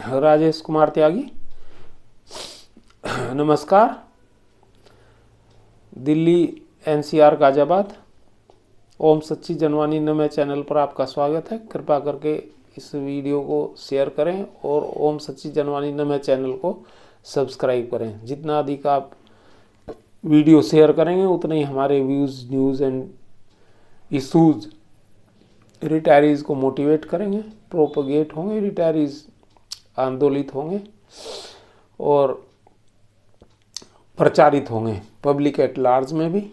राजेश कुमार त्यागी। नमस्कार। दिल्ली एनसीआर गाजियाबाद ओम सच्ची जनवानी नमे चैनल पर आपका स्वागत है। कृपा करके इस वीडियो को शेयर करें और ओम सच्ची जनवानी नमे चैनल को सब्सक्राइब करें। जितना अधिक आप वीडियो शेयर करेंगे उतने ही हमारे व्यूज़, न्यूज़ एंड इशूज़ रिटायरीज़ को मोटिवेट करेंगे, प्रोपगेट होंगे, रिटायरीज़ आंदोलित होंगे और प्रचारित होंगे पब्लिक एट लार्ज में भी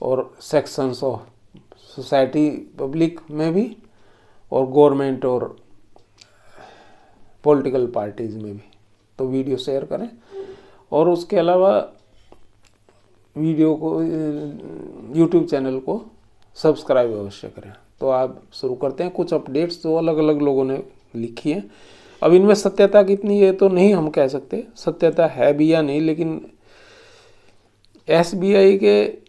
और सेक्शंस ऑफ सोसाइटी पब्लिक में भी और गवर्नमेंट और पॉलिटिकल पार्टीज़ में भी। तो वीडियो शेयर करें और उसके अलावा वीडियो को यूट्यूब चैनल को सब्सक्राइब अवश्य करें। तो आप शुरू करते हैं। कुछ अपडेट्स जो अलग अलग लोगों ने लिखी हैं, अब इनमें सत्यता कितनी है तो नहीं हम कह सकते, सत्यता है भी या नहीं, लेकिन एसबीआई के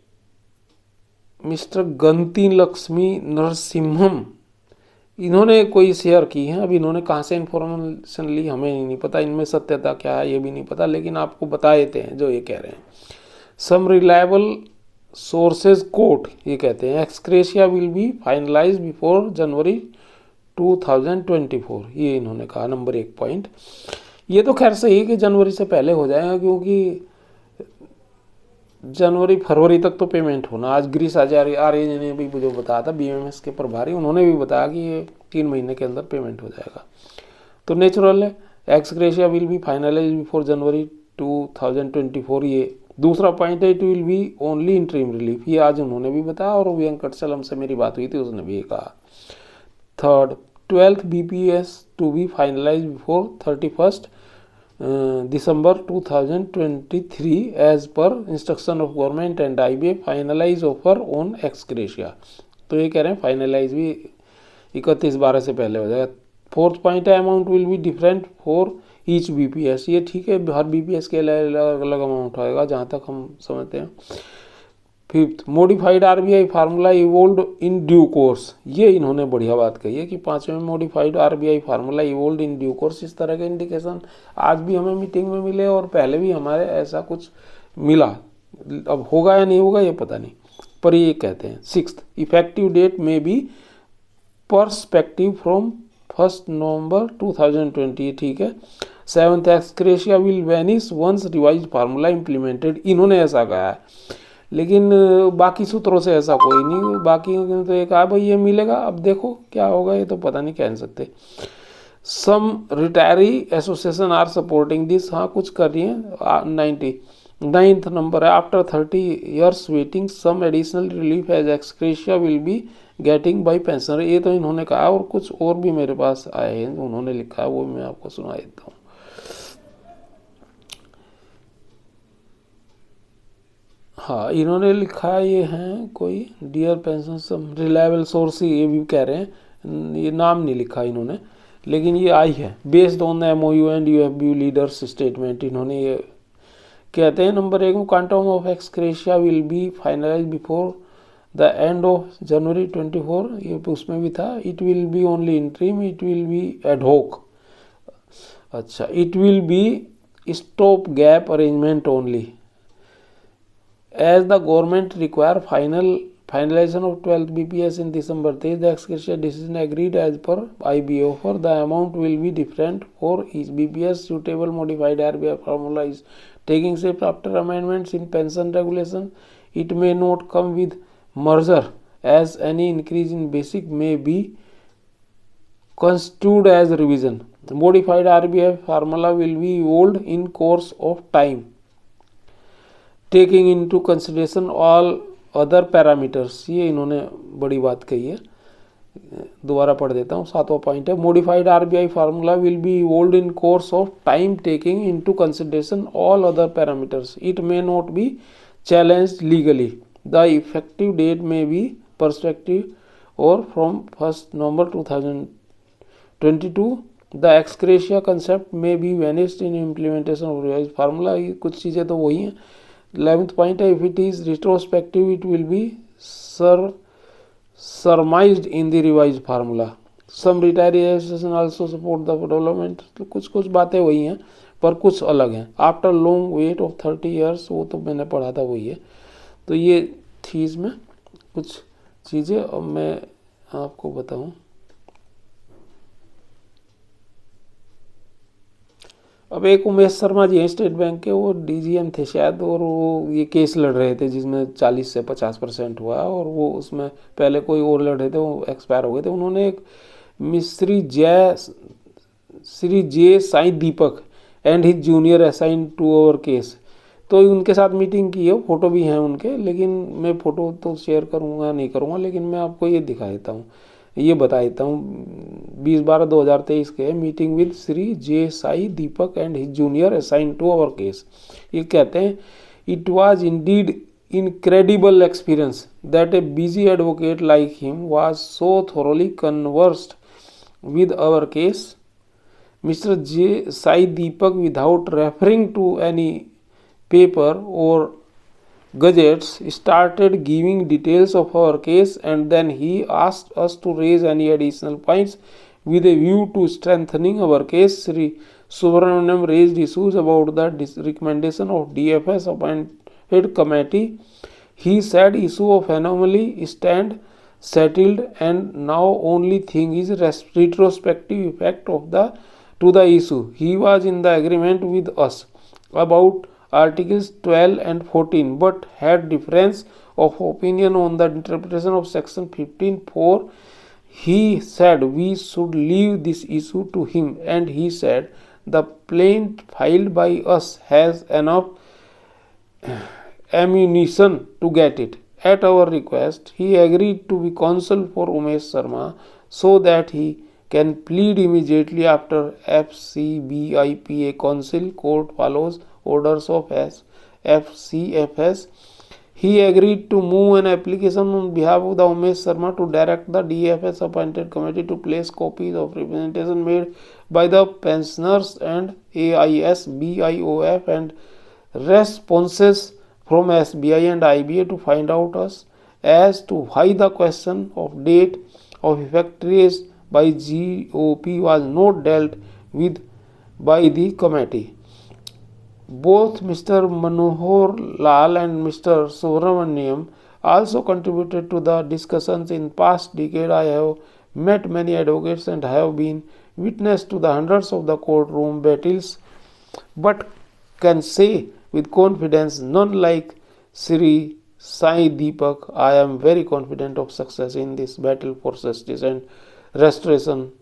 मिस्टर गंती लक्ष्मी नरसिम्हम इन्होंने कोई शेयर की है। अब इन्होंने कहाँ से इन्फॉर्मेशन ली हमें नहीं पता, इनमें सत्यता क्या है ये भी नहीं पता, लेकिन आपको बता देते हैं जो ये कह रहे हैं। सम रिलायबल सोर्सेज कोट ये कहते हैं एक्सक्रेशिया will be finalise before January 2024, ये इन्होंने कहा। नंबर 1 पॉइंट ये तो खैर सही है कि जनवरी से पहले हो जाएगा, क्योंकि जनवरी फरवरी तक तो पेमेंट होना। आज गिरीश आर्य ने भी जो बताया था बीएमएस के प्रभारी, उन्होंने भी बताया कि ये 3 महीने के अंदर पेमेंट हो जाएगा, तो नेचुरल है। Ex gratia will be finalise before January 2024, ये दूसरा पॉइंट है। It will be only interim relief, ये आज उन्होंने भी बताया और वेंकट चलम से मेरी बात हुई थी, उसने भी कहा। Third, 12th BPS to be finalise before 31st December 2023 as per instruction of government and IBA finalise offer on ex gratia. तो ये कह रहे हैं फाइनलाइज भी 31/12 से पहले हो जाएगा। 4th पॉइंट है amount will be different for each BPS, ये ठीक है, हर BPS के अलग अलग अमाउंट होएगा जहाँ तक हम समझते हैं। 5th, modified RBI formula evolved in due course, ये इन्होंने बढ़िया बात कही है कि 5वें modified RBI formula evolved in due course. इस तरह के इंडिकेशन आज भी हमें मीटिंग में मिले और पहले भी हमारे ऐसा कुछ मिला, अब होगा या नहीं होगा ये पता नहीं, पर ये कहते हैं। 6th, effective date may be perspective from 1 November 2020, ठीक है। 7th, ex gratia will vanish once revise formula implemented, इन्होंने ऐसा कहा है, लेकिन बाकी सूत्रों से ऐसा कोई नहीं। बाकी तो एक कहा भाई ये मिलेगा, अब देखो क्या होगा ये तो पता नहीं, कह सकते। Some retiree association are supporting this, हाँ कुछ कर रही है। 99th नंबर है, after 30 years waiting some additional relief as ex gratia will be getting by pensioner, ये तो इन्होंने कहा। और कुछ और भी मेरे पास आए हैं उन्होंने लिखा है, वो मैं आपको सुना देता हूँ। हाँ, इन्होंने लिखा ये हैं कोई डियर पेंशन सम रिलायबल सोर्स, ये भी कह रहे हैं, ये नाम नहीं लिखा इन्होंने, लेकिन ये आई है based on the MOU and UFB leaders statement, इन्होंने ये कहते हैं। नंबर 1 में quantum of ex gratia will be finalise before the end of January 24, ये उसमें भी था। It will be only interim, it will be ad hoc, अच्छा, it will be stop gap arrangement only as the government require finalization of 12th BPS in December 3, the excretion decision agreed as per IBA offer. The amount will be different for each BPS. Suitable modified RBI formula is taking shape after amendments in pension regulation. It may not come with merger as any increase in basic may be construed as revision. The modified RBI formula will be evolved in course of time, taking into consideration all other parameters, ये इन्होंने बड़ी बात कही है। दोबारा पढ़ देता हूँ। 7वां पॉइंट है, modified RBI formula will be evolved in course of time taking into consideration all other parameters, it may not be challenged legally, the effective date may be perspective और from 1 November 2022 the ex gratia concept may be vanished in implementation of revise formula, कुछ चीज़ें तो वही हैं। 11th point है, if it is retrospective it will be surmised in the revise formula, some retirees also support the development. तो कुछ कुछ बातें वही हैं पर कुछ अलग हैं। After long weight of 30 years, वो तो मैंने पढ़ा था वही है। तो ये थी इसमें कुछ चीज़ें। अब मैं आपको बताऊं, अब एक उमेश शर्मा जी हैं स्टेट बैंक के, वो डीजीएम थे शायद, और वो ये केस लड़ रहे थे जिसमें 40 से 50% हुआ, और वो उसमें पहले कोई और लड़ रहे थे, वो एक्सपायर हो गए थे। उन्होंने एक Shri J Sai Deepak and his junior assign to our case, तो उनके साथ मीटिंग की है, फोटो भी हैं उनके, लेकिन मैं फ़ोटो तो शेयर करूँगा नहीं करूँगा, लेकिन मैं आपको ये दिखा देता हूँ, ये बता देता हूँ। 20/12/2023 के meeting with Shri J Sai Deepak and his junior assign to our case. ये कहते हैं, it was indeed incredible experience that a busy advocate like him was so thoroughly conversed with our case. Mr. J. Sai Deepak, without referring to any paper or gazettes, started giving details of our case, and then he asked us to raise any additional points with a view to strengthening our case. Sri Subramaniam raised issues about the recommendation of DFS appointed committee. He said issue of anomaly stand settled, and now only thing is retrospective effect of the to the issue. He was in the agreement with us about Articles 12 and 14, but had difference of opinion on the interpretation of Section 15(4). He said we should leave this issue to him, and he said the plaint filed by us has enough ammunition to get it. At our request, he agreed to be counsel for Umesh Sharma so that he can plead immediately after FCBIPA counsel court follows orders of FCFS. He agreed to move an application on behalf of the Umesh Sharma to direct the DFS appointed committee to place copies of representation made by the pensioners and AIS, BIOF and responses from SBI and IBA to find out as to why the question of date of effect raised by GOP was not dealt with by the committee. Both Mr. Manohar Lal and Mr. Subramaniam also contributed to the discussions. In past decade, I have met many advocates and have been witness to the hundreds of the courtroom battles, but can say with confidence, none like Sri Sai Deepak. I am very confident of success in this battle for justice and restoration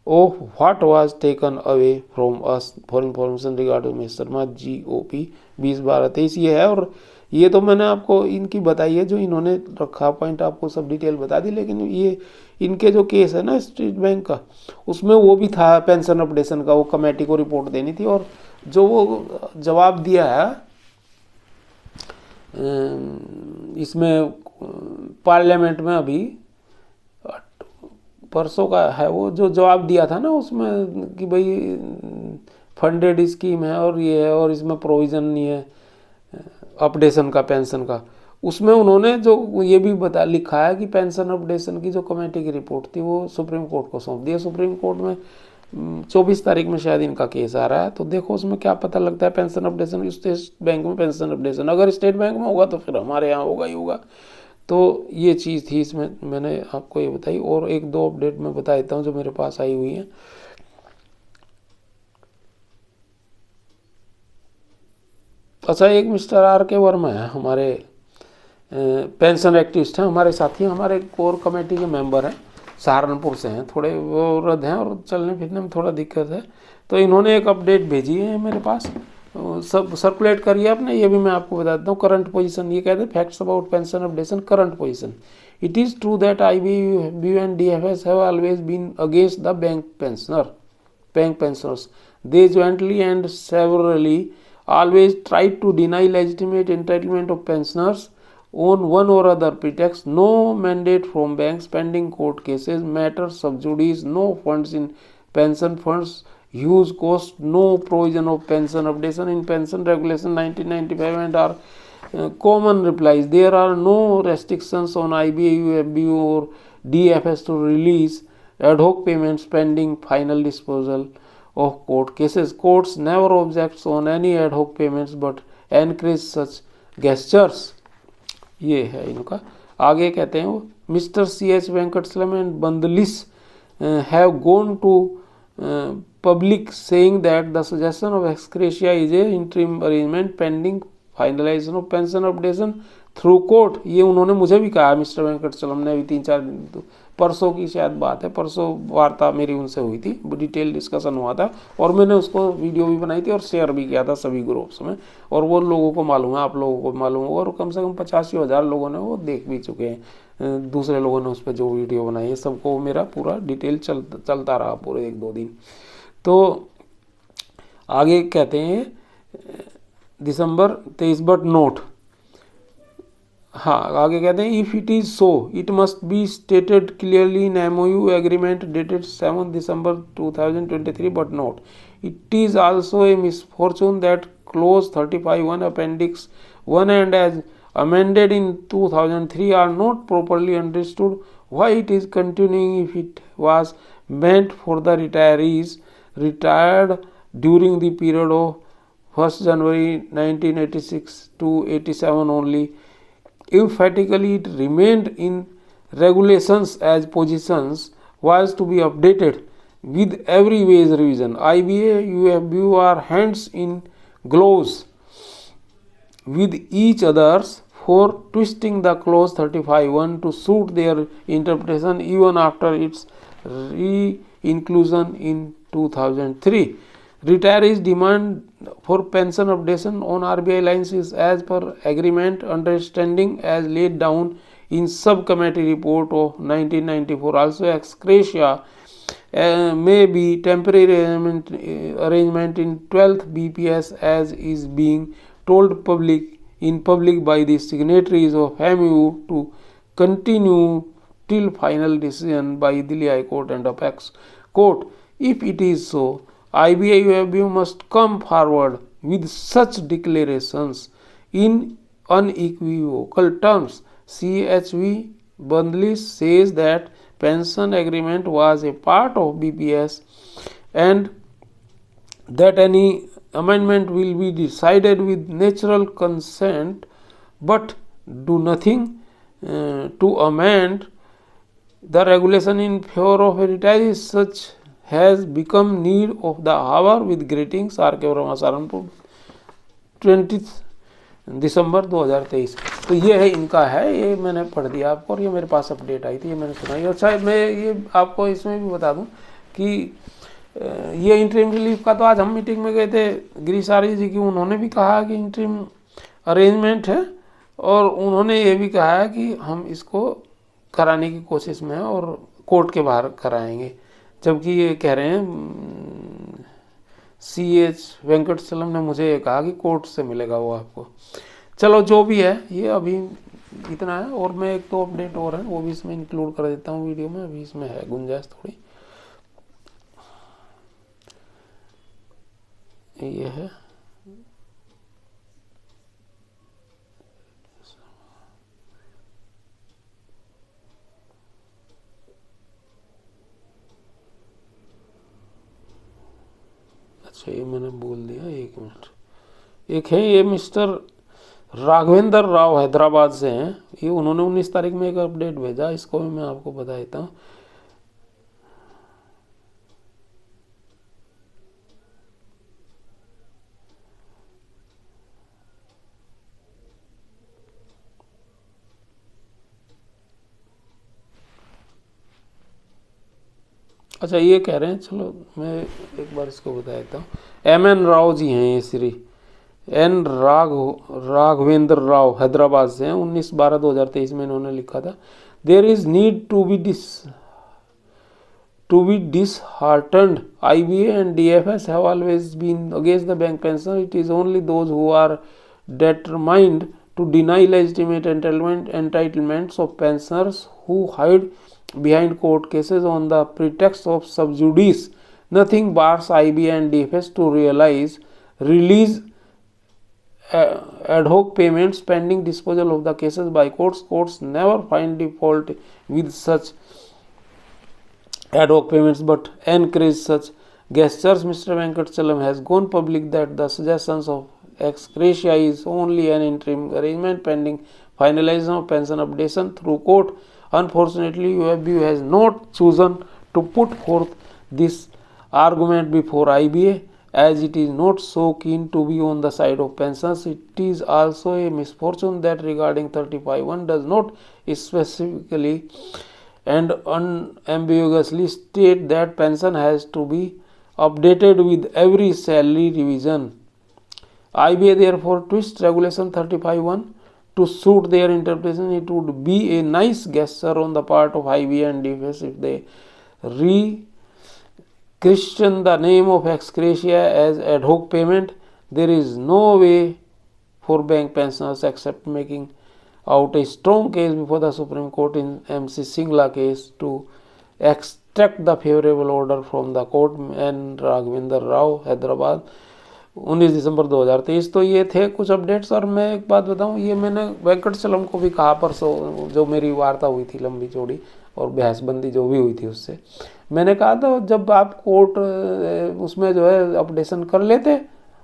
of what was taken away from us. For information regarding Umesh Sharma, GOP 20/12/23 ये है। और ये तो मैंने आपको इनकी बताई है, जो इन्होंने रखा पॉइंट, आपको सब डिटेल बता दी। लेकिन ये इनके जो केस है ना स्टेट बैंक का, उसमें वो भी था पेंशन अपडेशन का, वो कमेटी को रिपोर्ट देनी थी, और जो वो जवाब दिया है इसमें पार्लियामेंट में अभी परसों का है, वो जो जवाब दिया था ना उसमें कि भाई फंडेड स्कीम है और ये है और इसमें प्रोविज़न नहीं है अपडेशन का, पेंशन का, उसमें उन्होंने जो ये भी लिखा है कि पेंशन अपडेशन की जो कमेटी की रिपोर्ट थी वो सुप्रीम कोर्ट को सौंप दिया। सुप्रीम कोर्ट में 24 तारीख में शायद इनका केस आ रहा है। तो देखो उसमें क्या पता लगता है पेंशन अपडेशन, स्टेट बैंक में पेंशन अपडेशन, अगर स्टेट बैंक में होगा तो फिर हमारे यहाँ होगा ही होगा। तो ये चीज़ थी इसमें, मैंने आपको ये बताई। और एक दो अपडेट मैं बता देता हूँ जो मेरे पास आई हुई है। अच्छा, एक मिस्टर R.K. वर्मा है, हमारे पेंशन एक्टिविस्ट हैं, हमारे साथी, हमारे कोर कमेटी के मेंबर हैं, सहारनपुर से हैं, थोड़े वो वृद्ध हैं और चलने फिरने में थोड़ा दिक्कत है। तो इन्होंने एक अपडेट भेजी है मेरे पास, सब सर्कुलेट करिए आपने, ये भी मैं आपको बता देता हूँ। करंट पोजीशन, ये कहते हैं facts about pension updation current position. It is true that IBU and DFS have always been against the bank pensioners. They jointly and severally always tried to deny legitimate entitlement of pensioners on one or other pretext. No mandate from banks, pending court cases, matters sub judice, no funds in pension funds, huge cost, no provision of pension updation in pension regulation 1995 and are common replies. There are no restrictions on IBU, FBU or DFS to release ad hoc payments pending final disposal of court cases. Courts never objects on any ad hoc payments but encourage such gestures. ये है इनका। आगे कहते हैं वो mister C.H. Venkatachalam and बंदलिस have gone to public saying that the suggestion of ex gratia is a interim arrangement pending finalization of pension updation through court। ये उन्होंने मुझे भी कहा मिस्टर वेंकटचलम ने, अभी 3-4 दिन परसों की शायद बात है, परसों वार्ता मेरी उनसे हुई थी, डिटेल डिस्कशन हुआ था और मैंने उसको वीडियो भी बनाई थी और शेयर भी किया था सभी ग्रुप्स में, और वो लोगों को मालूम है, आप लोगों को मालूम होगा, और कम से कम 85,000 लोगों ने वो देख भी चुके हैं, दूसरे लोगों ने उस पर जो वीडियो बनाई है, सबको मेरा पूरा डिटेल चलता रहा पूरे 1-2 दिन। तो आगे कहते हैं दिसंबर 23 बट नोट, हाँ आगे कहते हैं if it is so it must be stated clearly in MOU agreement dated 7 December 2023 but note it is also a misfortune that clause 35(1) appendix 1 and as amended in 2003 are not properly understood why it is continuing if it was meant for the retirees retired during the period of 1st January 1986 to 87 only. Emphatically it remained in regulations as positions was to be updated with every wage revision. IBA UFBU are hands in gloves with each others for twisting the clause 35(1) to suit their interpretation even after its re-inclusion in 2003. Retirees' demand for pension updation on RBI lines is as per agreement understanding as laid down in subcommittee report of 1994. Also ex gratia may be temporary arrangement in 12th BPS as is being told in public by the signatories of MOU to continue till final decision by Delhi High Court and Apex Court. If it is so, IBA UFBU must come forward with such declarations in unequivocal terms. CHV Bandlis says that pension agreement was a part of BPS and that any amendment will be decided with natural consent, but do nothing to amend the regulation in favor of a retiree. Such has become need of the hour. With greetings, R.K. Verma, Saharanpur, 20 दिसंबर 2023। तो ये है इनका है, ये मैंने पढ़ दिया आपको और ये मेरे पास अपडेट आई थी, ये मैंने सुनाई। और शायद मैं ये आपको इसमें भी बता दूं कि ये इंटरिम रिलीफ का तो आज हम मीटिंग में गए थे गिरीश आर्य जी की, उन्होंने भी कहा कि इंटरिम अरेंजमेंट है और उन्होंने ये भी कहा है कि हम इसको कराने की कोशिश में है और कोर्ट के बाहर कराएंगे, जबकि ये कह रहे हैं C.H. वेंकटचलम ने मुझे ये कहा कि कोर्ट से मिलेगा वो आपको। चलो जो भी है ये अभी इतना है, और मैं एक तो अपडेट और है वो भी इसमें इंक्लूड कर देता हूँ वीडियो में, अभी इसमें है गुंजाइश थोड़ी। ये है अच्छा, ये मैंने बोल दिया, 1 मिनट। एक है ये मिस्टर राघवेंद्र राव हैदराबाद से हैं, ये उन्होंने 19 तारीख में एक अपडेट भेजा, इसको भी मैं आपको बता देता हूँ। अच्छा ये कह रहे हैं, चलो मैं एक बार इसको बता देता हूँ। M.N. राव जी हैं, ये श्री N. राघवेंद्र राव हैदराबाद से हैं, 19/12/2023 में इन्होंने लिखा था, there is need to be disheartened. IBA and DFS have always been against the bank pension. It is only those who are determined to deny legitimate entitlements of pensioners who hide behind court cases on the pretext of sub judice. Nothing bars IBA and DFS to release ad hoc payments pending disposal of the cases by courts. Courts never find default with such ad hoc payments but encourage such gestures. Mr. Venkatachalam has gone public that the suggestions of ex gratia is only an interim arrangement pending finalization of pension updation through court. Unfortunately, UFBU has not chosen to put forth this argument before IBA, as it is not so keen to be on the side of pensions. It is also a misfortune that regarding 35(1) does not specifically and unambiguously state that pension has to be updated with every salary revision. IBA therefore twists regulation 35(1) to suit their interpretation. It would be a nice gesture on the part of IBA and DFS if they re-christen the name of ex gratia as ad hoc payment. There is no way for bank pensioners except making out a strong case before the Supreme Court in MC Singla case to extract the favorable order from the court. N. Raghavendra Rao, Hyderabad, 19 दिसंबर 2023। तो ये थे कुछ updates. और मैं एक बात बताऊं, ये मैंने वेंकटचलम को भी कहा परसों, जो मेरी वार्ता हुई थी लंबी चौड़ी और बहसबंदी जो भी हुई थी उससे, मैंने कहा था जब आप कोर्ट उसमें जो है अपडेशन कर लेते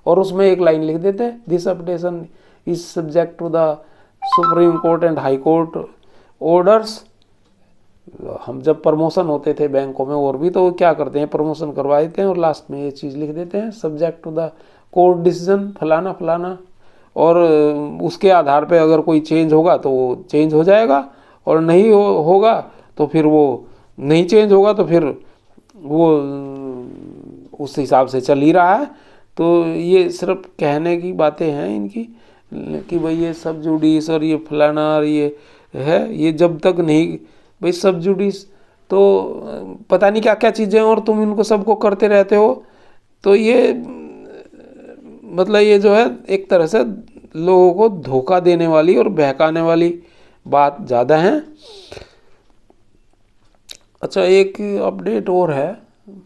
और उसमें एक लाइन लिख देते, this updation is subject to the supreme court and high court orders. हम जब प्रमोशन होते थे बैंकों में और भी, तो क्या करते हैं, प्रमोशन करवा देते हैं और लास्ट में ये चीज़ लिख देते हैं, subject to the court decision फलाना फलाना, और उसके आधार पे अगर कोई चेंज होगा तो वो चेंज हो जाएगा, और नहीं होगा तो फिर वो नहीं चेंज होगा, तो फिर वो उस हिसाब से चल ही रहा है। तो ये सिर्फ कहने की बातें हैं इनकी कि भाई ये सब जुडिस और ये फलाना और ये है, ये जब तक नहीं भाई सब जुडिस तो पता नहीं क्या क्या चीज़ें, और तुम इनको सबको करते रहते हो, तो ये मतलब ये जो है एक तरह से लोगों को धोखा देने वाली और बहकाने वाली बात ज़्यादा है। अच्छा, एक अपडेट और है,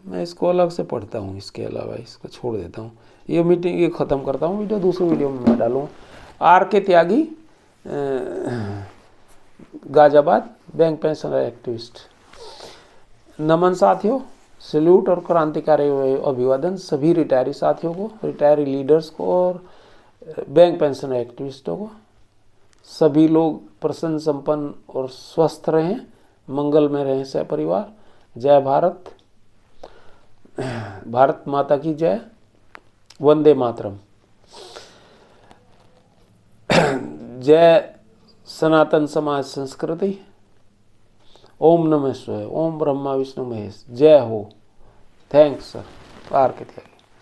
मैं इसको अलग से पढ़ता हूँ, इसके अलावा इसको छोड़ देता हूँ, ये मीटिंग ये ख़त्म करता हूँ, वीडियो दूसरे वीडियो में मैं डालूँ। आर के त्यागी, गाजियाबाद, बैंक पेंशन एक्टिविस्ट। नमन साथियों, सैल्यूट और क्रांतिकारी अभिवादन सभी रिटायरी साथियों को, रिटायरी लीडर्स को और बैंक पेंशन एक्टिविस्टों को। सभी लोग प्रसन्न, संपन्न और स्वस्थ रहें, मंगल में रहें सहपरिवार। जय भारत, भारत माता की जय, वंदे मातरम। जय सनातन समाज संस्कृति। ओम नमः शिवाय, ओम ब्रह्मा विष्णु महेश। जय हो। थैंक्स सर, आर के त्यागी।